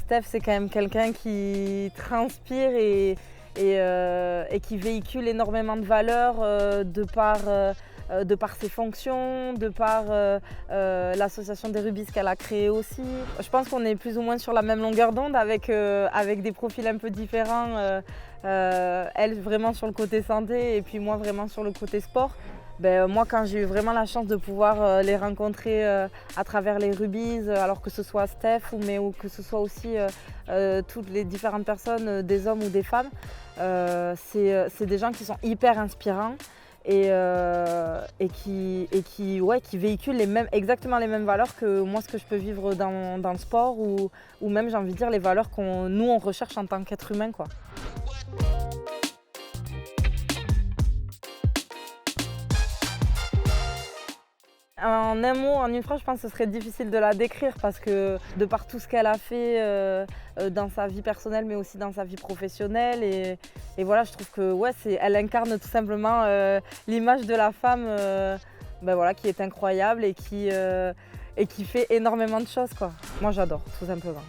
Steph, c'est quand même quelqu'un qui transpire et qui véhicule énormément de valeurs de par ses fonctions, de par l'association des rugbyistes qu'elle a créée aussi. Je pense qu'on est plus ou moins sur la même longueur d'onde avec des profils un peu différents. Elle vraiment sur le côté santé et puis moi vraiment sur le côté sport. Moi, quand j'ai eu vraiment la chance de pouvoir les rencontrer à travers les rugbyes, alors que ce soit Steph ou que ce soit aussi toutes les différentes personnes, des hommes ou des femmes, c'est des gens qui sont hyper inspirants et qui véhiculent exactement les mêmes valeurs que moi, ce que je peux vivre dans le sport ou même, j'ai envie de dire, les valeurs nous, on recherche en tant qu'être humain, quoi. En un mot, en une phrase, je pense que ce serait difficile de la décrire parce que de par tout ce qu'elle a fait dans sa vie personnelle mais aussi dans sa vie professionnelle et voilà, je trouve que elle incarne tout simplement l'image de la femme qui est incroyable et qui fait énormément de choses, quoi. Moi j'adore, tout simplement.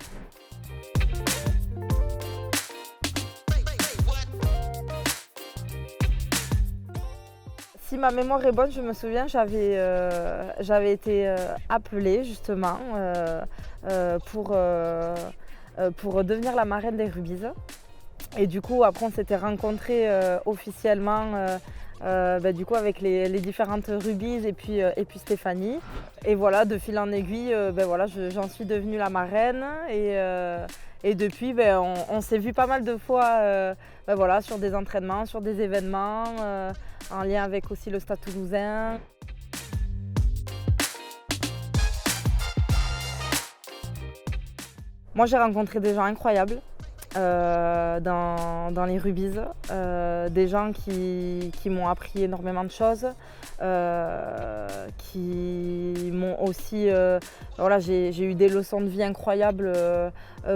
Si ma mémoire est bonne, je me souviens, j'avais été appelée justement pour devenir la marraine des rugbyes. Et du coup, après, on s'était rencontrés officiellement du coup, avec les différentes rugbyes et puis Stéphanie. Et voilà, de fil en aiguille, j'en suis devenue la marraine. Et depuis, on s'est vu pas mal de fois sur des entraînements, sur des événements, en lien avec aussi le Stade Toulousain. Moi, j'ai rencontré des gens incroyables dans les rugbyes, des gens qui m'ont appris énormément de choses, qui m'ont aussi... j'ai eu des leçons de vie incroyables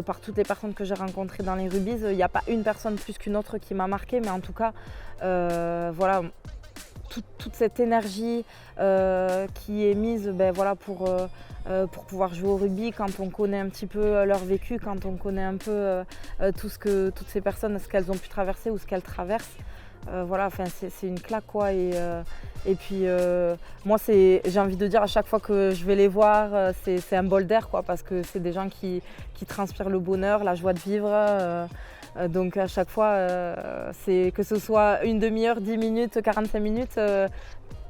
par toutes les personnes que j'ai rencontrées dans les rugbyes. Il n'y a pas une personne plus qu'une autre qui m'a marquée, mais en tout cas, toute cette énergie qui est mise pour pouvoir jouer au rugby, quand on connaît un petit peu leur vécu, quand on connaît un peu toutes ces personnes, ce qu'elles ont pu traverser ou ce qu'elles traversent. C'est une claque, quoi. Et puis moi, j'ai envie de dire, à chaque fois que je vais les voir, c'est un bol d'air, quoi, parce que c'est des gens qui transpirent le bonheur, la joie de vivre. Donc à chaque fois, que ce soit une demi-heure, 10 minutes, 45 minutes,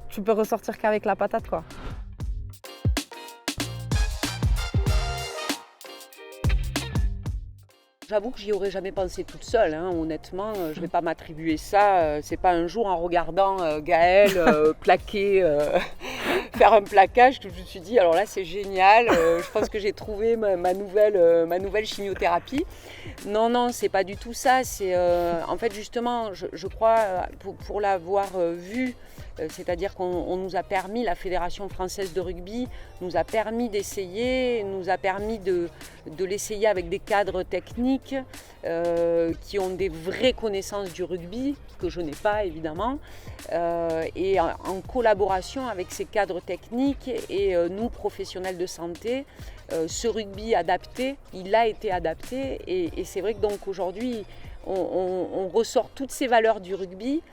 tu peux ressortir qu'avec la patate, quoi. J'avoue que j'y aurais jamais pensé toute seule, hein, honnêtement, je ne vais pas m'attribuer ça. C'est pas un jour en regardant Gaëlle plaquer, faire un plaquage que je me suis dit alors là c'est génial, je pense que j'ai trouvé ma nouvelle chimiothérapie. Non, c'est pas du tout ça. C'est en fait justement, je crois, pour l'avoir vu, c'est-à-dire qu'on nous a permis, la Fédération française de rugby nous a permis d'essayer, nous a permis de l'essayer avec des cadres techniques qui ont des vraies connaissances du rugby, que je n'ai pas évidemment, et en collaboration avec ces cadres techniques et nous, professionnels de santé, ce rugby adapté, il a été adapté et c'est vrai que donc aujourd'hui on ressort toutes ces valeurs du rugby,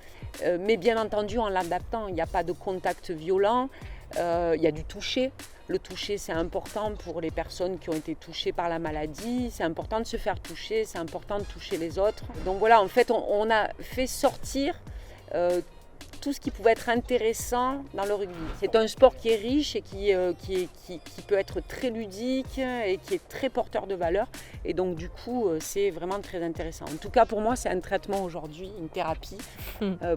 mais bien entendu en l'adaptant. Il n'y a pas de contact violent, il y a du toucher. Le toucher, c'est important pour les personnes qui ont été touchées par la maladie. C'est important de se faire toucher, c'est important de toucher les autres. Donc voilà, en fait, on a fait sortir tout ce qui pouvait être intéressant dans le rugby. C'est un sport qui est riche et qui peut être très ludique et qui est très porteur de valeurs. Et donc du coup, c'est vraiment très intéressant. En tout cas, pour moi, c'est un traitement aujourd'hui, une thérapie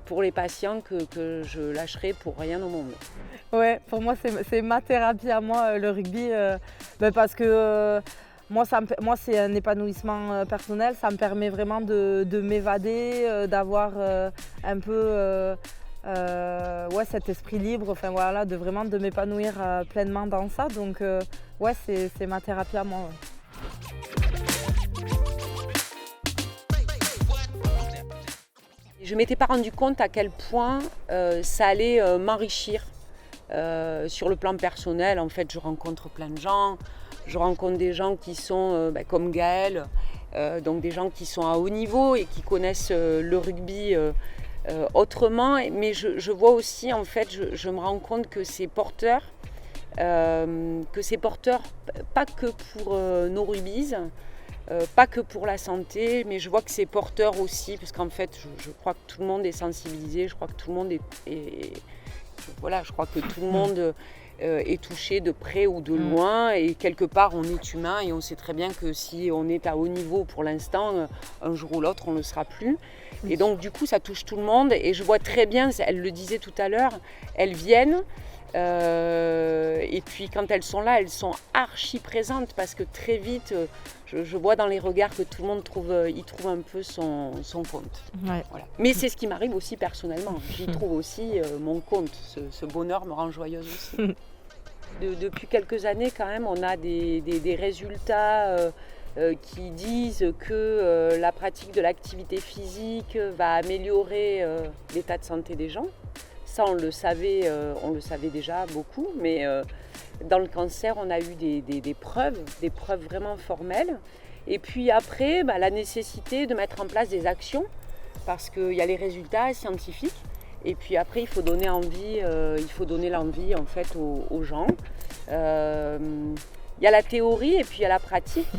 pour les patients que je lâcherai pour rien au monde. Ouais, pour moi, c'est ma thérapie à moi, le rugby, parce que... Moi, c'est un épanouissement personnel, ça me permet vraiment de m'évader, d'avoir un peu cet esprit libre, de m'épanouir pleinement dans ça. Donc, c'est ma thérapie à moi. Ouais. Je ne m'étais pas rendu compte à quel point ça allait m'enrichir sur le plan personnel. En fait, je rencontre plein de gens. je rencontre des gens qui sont comme Gaëlle, donc des gens qui sont à haut niveau et qui connaissent le rugby autrement. Mais je vois aussi, en fait, je me rends compte que c'est porteur, pas que pour nos rugbyes, pas que pour la santé, mais je vois que c'est porteur aussi, parce qu'en fait, je crois que tout le monde est sensibilisé, je crois que tout le monde je crois que tout le monde est touché de près ou de loin, et quelque part, on est humain, et on sait très bien que si on est à haut niveau pour l'instant, un jour ou l'autre, on ne le sera plus. Et donc, du coup, ça touche tout le monde, et je vois très bien, elle le disait tout à l'heure, elles viennent, et puis quand elles sont là, elles sont archi présentes, parce que très vite, je vois dans les regards que tout le monde trouve un peu son compte. Ouais. Voilà. Mais c'est ce qui m'arrive aussi personnellement. J'y trouve aussi mon compte. Ce bonheur me rend joyeuse aussi. Depuis quelques années, quand même, on a des résultats qui disent que la pratique de l'activité physique va améliorer l'état de santé des gens. Ça, on le savait déjà beaucoup, mais dans le cancer, on a eu des preuves vraiment formelles. Et puis après, la nécessité de mettre en place des actions, parce qu'il y a les résultats scientifiques. Et puis après, il faut donner l'envie en fait aux gens. Il y a la théorie et puis il y a la pratique.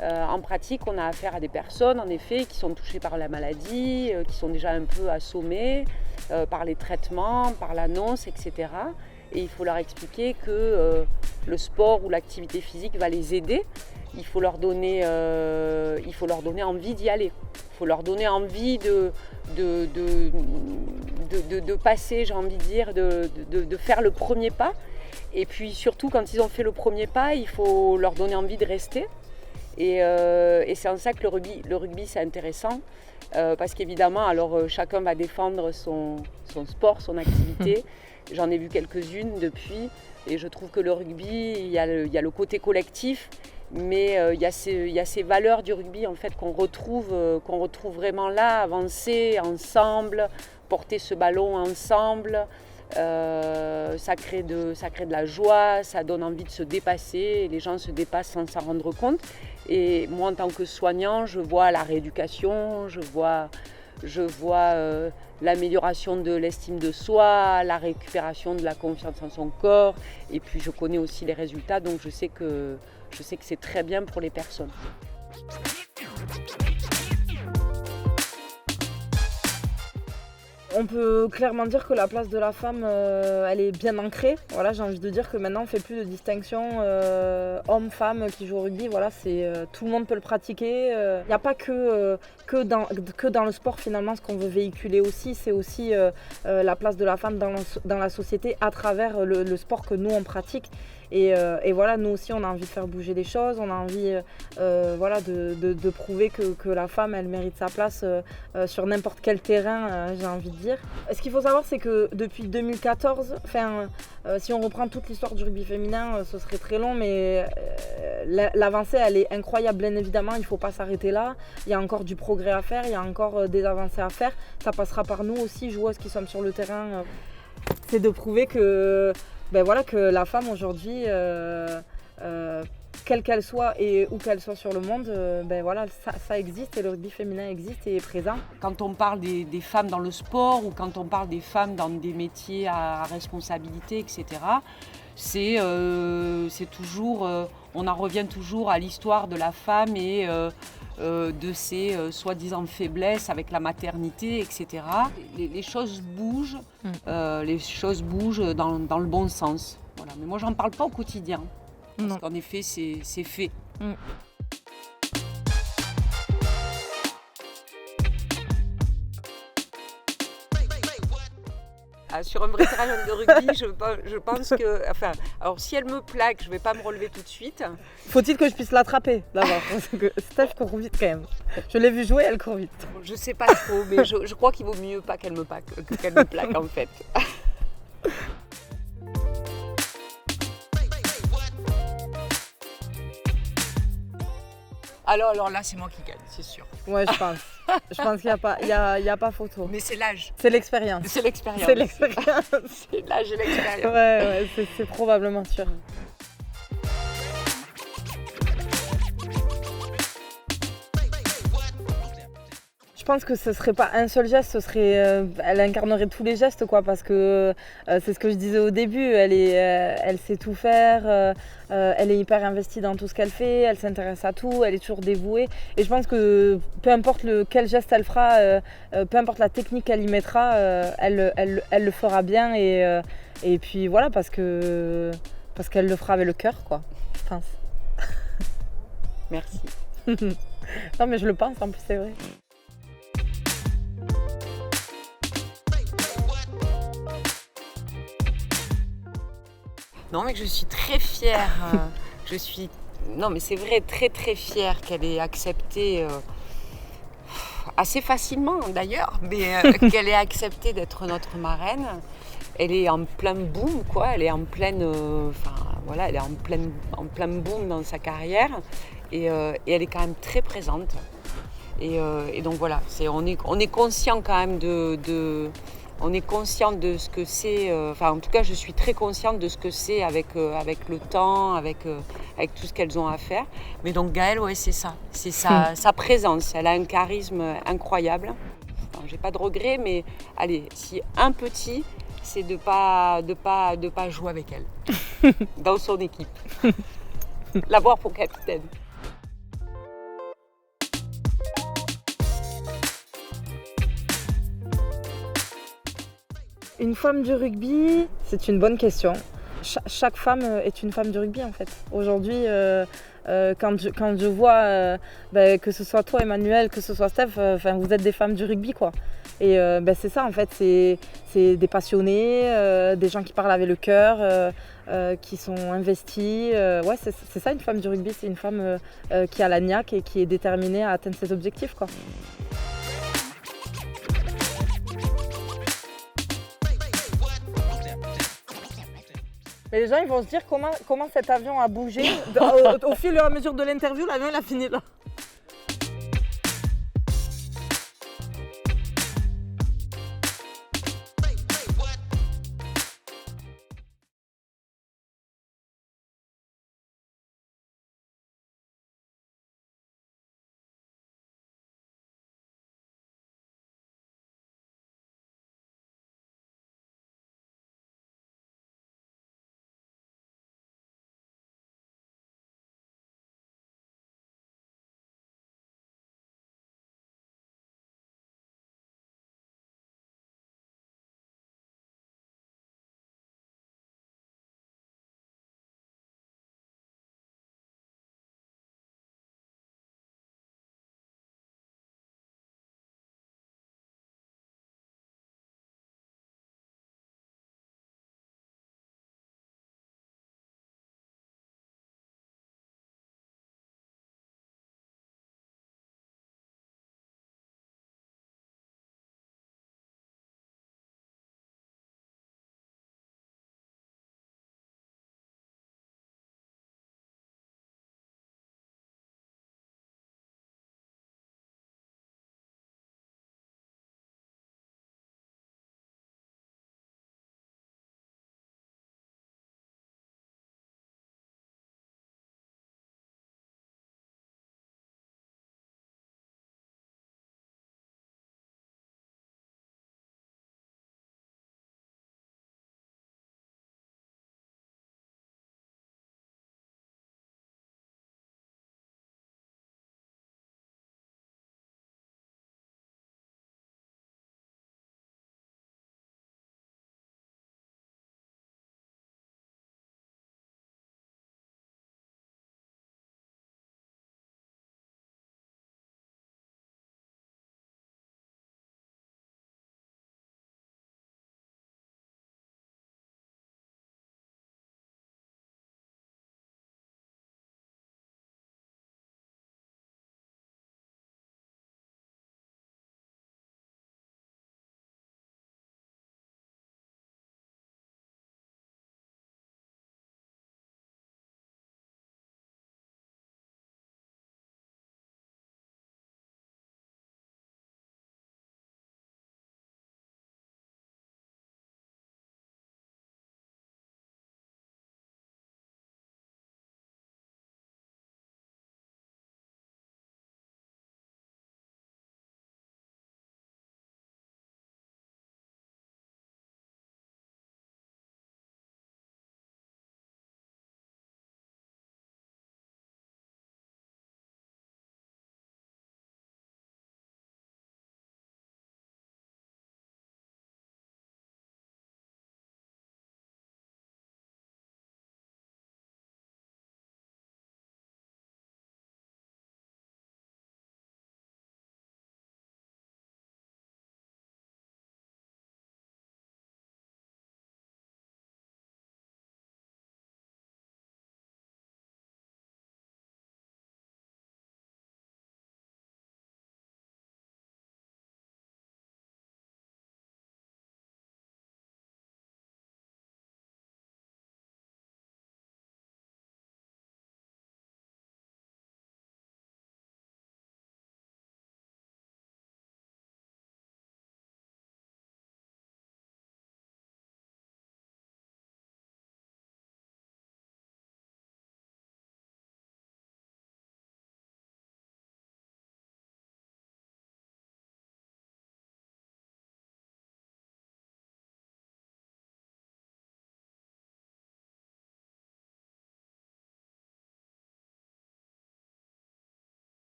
En pratique, on a affaire à des personnes, en effet, qui sont touchées par la maladie, qui sont déjà un peu assommées par les traitements, par l'annonce, etc. Et il faut leur expliquer que le sport ou l'activité physique va les aider. Il faut leur donner envie d'y aller. Il faut leur donner envie de passer, j'ai envie de dire, de faire le premier pas. Et puis surtout, quand ils ont fait le premier pas, il faut leur donner envie de rester. Et c'est en ça que le rugby c'est intéressant. Parce qu'évidemment, alors chacun va défendre son sport, son activité. J'en ai vu quelques-unes depuis. Et je trouve que le rugby, il y a le côté collectif. Mais il y a ces valeurs du rugby en fait, qu'on retrouve vraiment là, avancer ensemble, porter ce ballon ensemble. Ça crée de la joie, ça donne envie de se dépasser, et les gens se dépassent sans s'en rendre compte. Et moi, en tant que soignant, je vois la rééducation, je vois l'amélioration de l'estime de soi, la récupération de la confiance en son corps, et puis je connais aussi les résultats, donc je sais que c'est très bien pour les personnes. On peut clairement dire que la place de la femme, elle est bien ancrée. Voilà, j'ai envie de dire que maintenant on ne fait plus de distinction homme-femme qui joue au rugby. Voilà, tout le monde peut le pratiquer. Il n'y a pas que dans le sport finalement. Ce qu'on veut véhiculer aussi, c'est aussi la place de la femme dans la société à travers le sport que nous on pratique. Et voilà, nous aussi on a envie de faire bouger les choses, on a envie de prouver que la femme elle mérite sa place sur n'importe quel terrain, j'ai envie de dire. Ce qu'il faut savoir, c'est que depuis 2014, si on reprend toute l'histoire du rugby féminin, ce serait très long, mais l'avancée elle est incroyable, bien évidemment, il ne faut pas s'arrêter là. Il y a encore du progrès à faire, il y a encore des avancées à faire. Ça passera par nous aussi, joueuses qui sommes sur le terrain. C'est de prouver que la femme aujourd'hui, quelle qu'elle soit et où qu'elle soit sur le monde, ça existe, et le rugby féminin existe et est présent. Quand on parle des femmes dans le sport, ou quand on parle des femmes dans des métiers à responsabilité, etc., c'est toujours, on en revient toujours à l'histoire de la femme et de ses soi-disant faiblesses avec la maternité, etc. Les choses bougent, dans le bon sens. Voilà. Mais moi, j'en parle pas au quotidien, parce qu'en effet, c'est fait. Sur un vrai terrain de rugby, je pense que... alors si elle me plaque, je ne vais pas me relever tout de suite. Faut-il que je puisse l'attraper d'abord? Parce que Steph court vite quand même. Je l'ai vu jouer, elle court vite. Je ne sais pas trop, mais je crois qu'il vaut mieux pas qu'elle me plaque en fait. Alors là, c'est moi qui gagne, c'est sûr. Ouais, je pense. Je pense qu'il n'y a pas photo. Mais c'est l'âge. C'est l'expérience. C'est l'expérience. C'est l'expérience. C'est l'âge et l'expérience. Ouais, c'est probablement sûr. pense que ce serait pas un seul geste, elle incarnerait tous les gestes, quoi, parce que c'est ce que je disais au début, elle sait tout faire, elle est hyper investie dans tout ce qu'elle fait, elle s'intéresse à tout, elle est toujours dévouée. Et je pense que peu importe quel geste elle fera, peu importe la technique qu'elle y mettra, elle le fera bien. Et puis voilà, parce qu'elle le fera avec le cœur, quoi, je pense. Merci. Non, mais je le pense, en plus, c'est vrai. Non, mais je suis très fière. Non, mais c'est vrai, très très fière qu'elle ait accepté, assez facilement d'ailleurs, mais qu'elle ait accepté d'être notre marraine. Elle est en plein boom, quoi. Elle est en pleine, elle est en plein boom dans sa carrière, et elle est quand même très présente. Et donc voilà, on est conscient quand même on est conscient de ce que c'est. En tout cas, je suis très consciente de ce que c'est avec le temps, avec tout ce qu'elles ont à faire. Mais donc Gaëlle, ouais, c'est ça, c'est sa présence. Elle a un charisme incroyable. Enfin, j'ai pas de regrets, mais allez, si un petit, c'est de pas jouer avec elle dans son équipe, l'avoir pour capitaine. Une femme du rugby, c'est une bonne question. Chaque femme est une femme du rugby, en fait. Aujourd'hui, quand je vois que ce soit toi, Emmanuel, que ce soit Steph, vous êtes des femmes du rugby, quoi. Et c'est ça, en fait, c'est des passionnés, des gens qui parlent avec le cœur, qui sont investis. Ouais, c'est ça, une femme du rugby, c'est une femme qui a la niaque et qui est déterminée à atteindre ses objectifs, quoi. Mais les gens, ils vont se dire comment cet avion a bougé. Au fil et à mesure de l'interview, l'avion, il a fini là.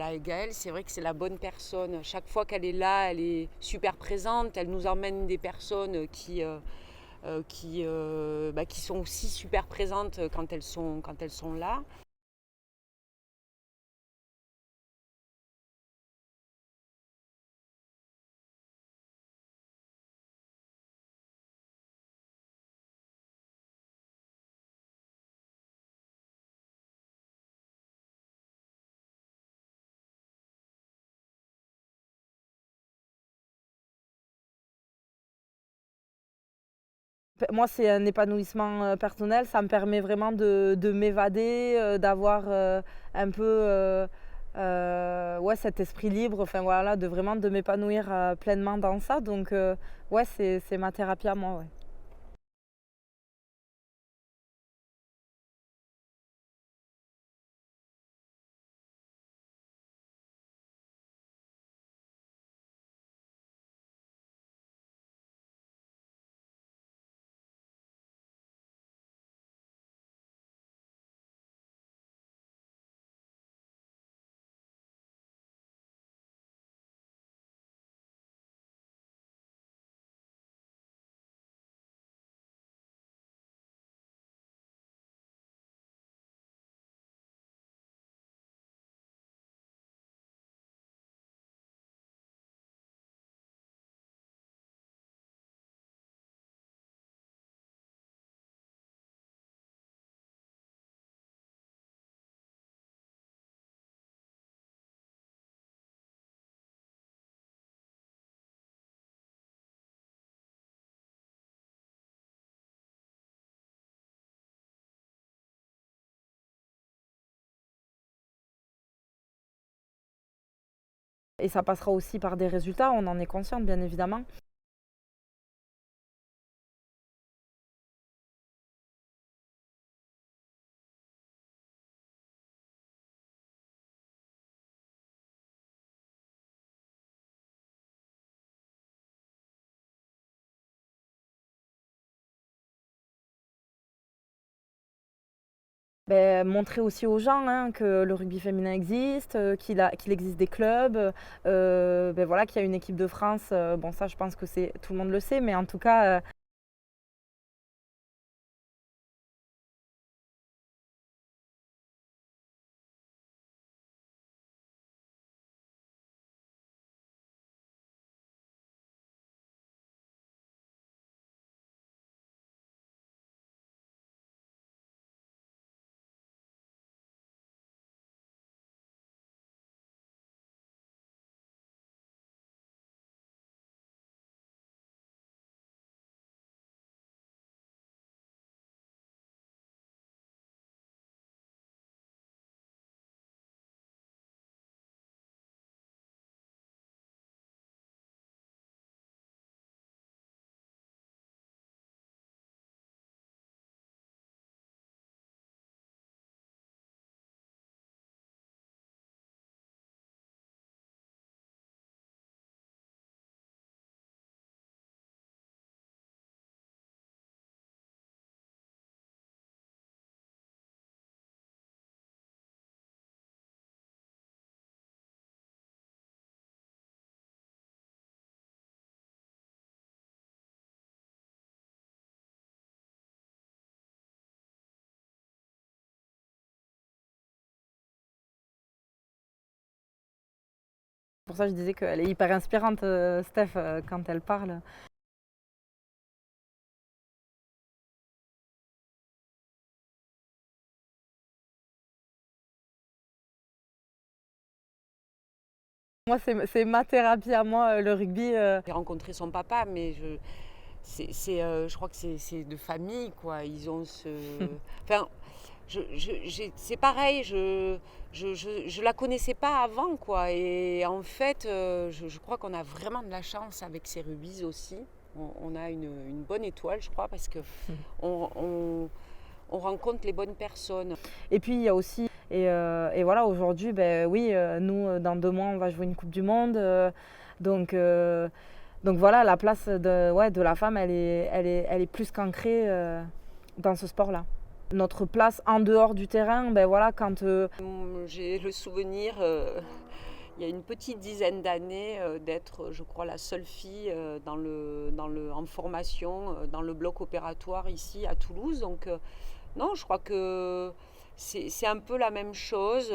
Là, Gaëlle, c'est vrai que c'est la bonne personne. Chaque fois qu'elle est là, elle est super présente. Elle nous emmène des personnes qui sont aussi super présentes quand elles sont là. Moi, c'est un épanouissement personnel, ça me permet vraiment de m'évader, d'avoir un peu ouais, cet esprit libre, enfin voilà, de vraiment de m'épanouir pleinement dans ça. Donc ouais, c'est ma thérapie à moi, ouais. Et ça passera aussi par des résultats, on en est consciente, bien évidemment. Ben, montrer aussi aux gens hein, que le rugby féminin existe, qu'il existe des clubs, ben voilà, qu'il y a une équipe de France. Bon, ça, je pense que tout le monde le sait, mais en tout cas, pour ça, je disais qu'elle est hyper inspirante, Steph, quand elle parle. Moi, c'est ma thérapie à moi, le rugby. J'ai rencontré son papa, mais je crois que c'est de famille, quoi. Ils ont ce... Enfin, c'est pareil, je la connaissais pas avant, quoi. Et en fait, je crois qu'on a vraiment de la chance avec ces rubis aussi. On a une bonne étoile, je crois, parce que on rencontre les bonnes personnes. Et puis, il y a aussi, et voilà, aujourd'hui, ben oui, nous, dans 2 mois, on va jouer une Coupe du Monde. Donc, euh, donc voilà, la place ouais, de la femme, elle est plus qu'ancrée dans ce sport-là. Notre place en dehors du terrain, ben voilà, quand J'ai le souvenir, il y a une petite dizaine d'années, d'être, je crois, la seule fille en formation dans le bloc opératoire ici à Toulouse. Donc non, je crois que c'est un peu la même chose.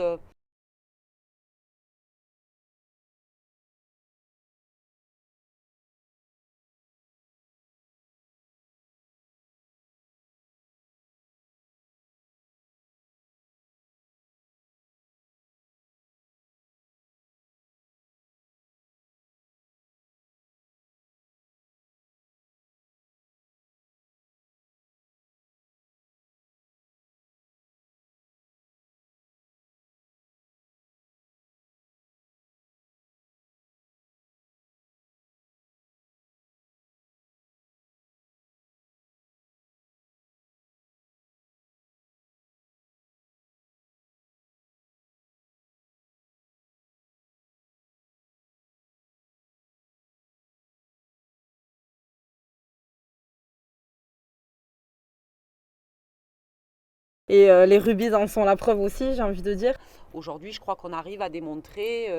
et les rubis en sont la preuve aussi, j'ai envie de dire. Aujourd'hui, je crois qu'on arrive à démontrer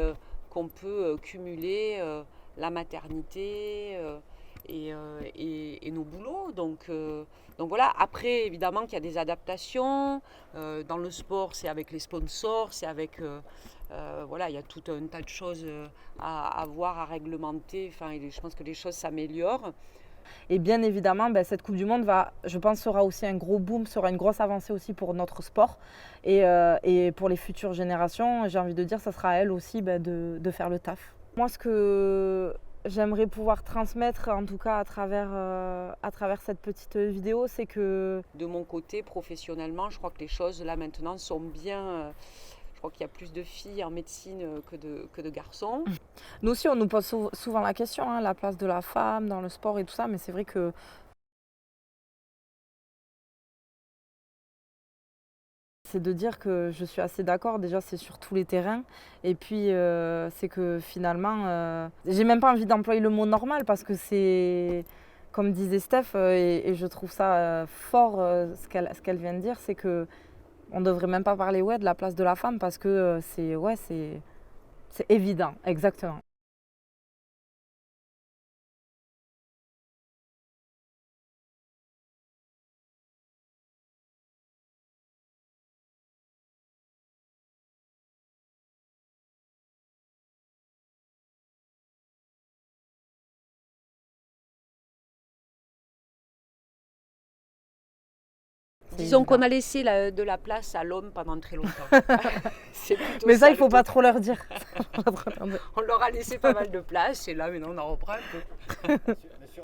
qu'on peut cumuler la maternité et nos boulots. Donc voilà, après, évidemment qu'il y a des adaptations. Dans le sport, c'est avec les sponsors, c'est avec... voilà, il y a tout un tas de choses à voir, à réglementer. Enfin, je pense que les choses s'améliorent. Et bien évidemment, ben, cette Coupe du Monde je pense, sera aussi un gros boom, sera une grosse avancée aussi pour notre sport et pour les futures générations. J'ai envie de dire, ça sera à elles aussi ben, de faire le taf. Moi, ce que j'aimerais pouvoir transmettre, en tout cas à travers cette petite vidéo, c'est que... De mon côté, professionnellement, je crois que les choses là maintenant sont bien... Je crois qu'il y a plus de filles en médecine que de garçons. Nous aussi, on nous pose souvent la question, hein, la place de la femme dans le sport et tout ça, mais c'est vrai que c'est de dire que je suis assez d'accord. Déjà, c'est sur tous les terrains. Et puis, c'est que finalement, j'ai même pas envie d'employer le mot normal parce que c'est, comme disait Steph, et je trouve ça fort ce qu'elle vient de dire, c'est que on devrait même pas parler de la place de la femme parce que c'est évident, exactement. Disons qu'on a laissé de la place à l'homme pendant très longtemps. Mais ça, il ne faut pas trop leur dire. On leur a laissé pas mal de place et là, maintenant, on en reprend un peu.